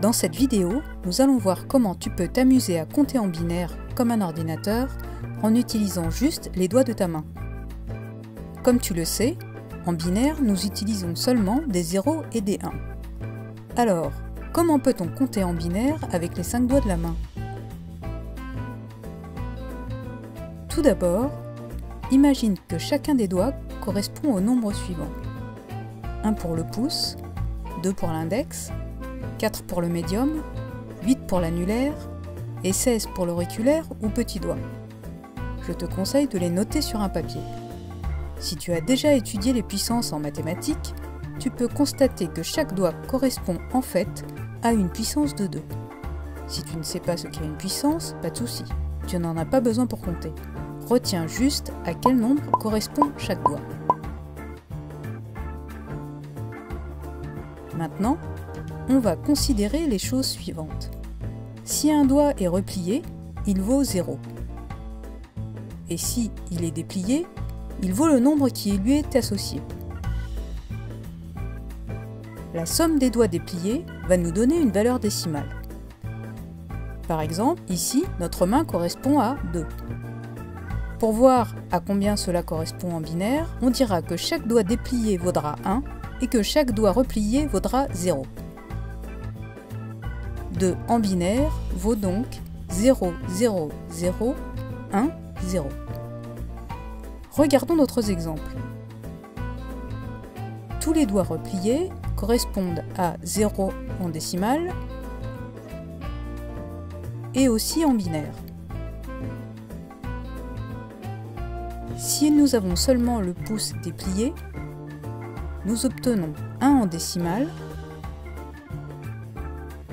Dans cette vidéo, nous allons voir comment tu peux t'amuser à compter en binaire comme un ordinateur en utilisant juste les doigts de ta main. Comme tu le sais, en binaire, nous utilisons seulement des 0 et des 1. Alors, comment peut-on compter en binaire avec les 5 doigts de la main? Tout d'abord, imagine que chacun des doigts correspond au nombre suivant. 1 pour le pouce, 2 pour l'index, 4 pour le médium, 8 pour l'annulaire et 16 pour l'auriculaire ou petit doigt. Je te conseille de les noter sur un papier. Si tu as déjà étudié les puissances en mathématiques, tu peux constater que chaque doigt correspond en fait à une puissance de 2. Si tu ne sais pas ce qu'est une puissance, pas de souci, tu n'en as pas besoin pour compter. Retiens juste à quel nombre correspond chaque doigt. Maintenant, on va considérer les choses suivantes. Si un doigt est replié, il vaut 0. Et si il est déplié, il vaut le nombre qui lui est associé. La somme des doigts dépliés va nous donner une valeur décimale. Par exemple, ici, notre main correspond à 2. Pour voir à combien cela correspond en binaire, on dira que chaque doigt déplié vaudra 1 et que chaque doigt replié vaudra 0. 2 en binaire vaut donc 0, 0, 0, 1, 0. Regardons d'autres exemples. Tous les doigts repliés correspondent à 0 en décimale et aussi en binaire. Si nous avons seulement le pouce déplié, nous obtenons 1 en décimale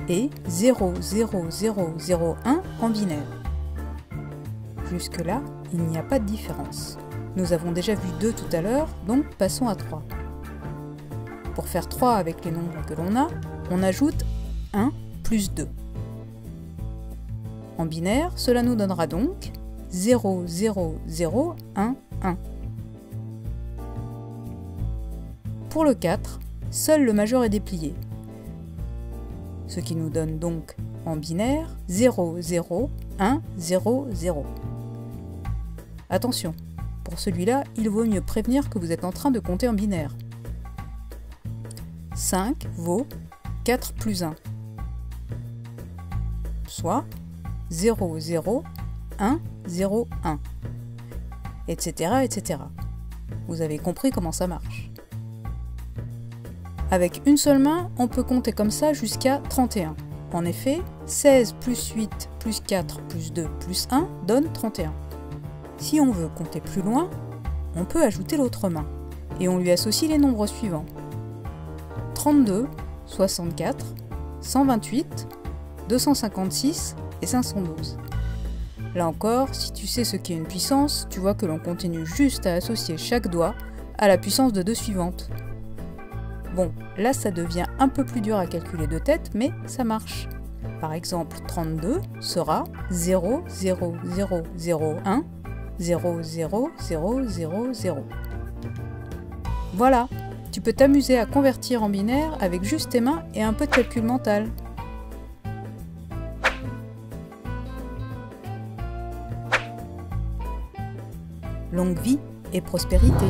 et 0, 0, 0, 0, 1 en binaire. Jusque-là, il n'y a pas de différence. Nous avons déjà vu 2 tout à l'heure, donc passons à 3. Pour faire 3 avec les nombres que l'on a, on ajoute 1 plus 2. En binaire, cela nous donnera donc 0, 0, 0, 1, 1. Pour le 4, seul le majeur est déplié, ce qui nous donne donc en binaire 0, 0, 1, 0, 0. Attention, pour celui-là, il vaut mieux prévenir que vous êtes en train de compter en binaire. 5 vaut 4 plus 1, soit 0, 0, 1, 0, 1, etc., etc. Vous avez compris comment ça marche. Avec une seule main, on peut compter comme ça jusqu'à 31. En effet, 16 plus 8 plus 4 plus 2 plus 1 donne 31. Si on veut compter plus loin, on peut ajouter l'autre main, et on lui associe les nombres suivants. 32, 64, 128, 256 et 512. Là encore, si tu sais ce qu'est une puissance, tu vois que l'on continue juste à associer chaque doigt à la puissance de 2 suivante. Bon, là ça devient un peu plus dur à calculer de tête, mais ça marche. Par exemple, 32 sera 0, 0, 0, 0, 1, 0, 0, 0, 0, 0. Voilà, tu peux t'amuser à convertir en binaire avec juste tes mains et un peu de calcul mental. Longue vie et prospérité.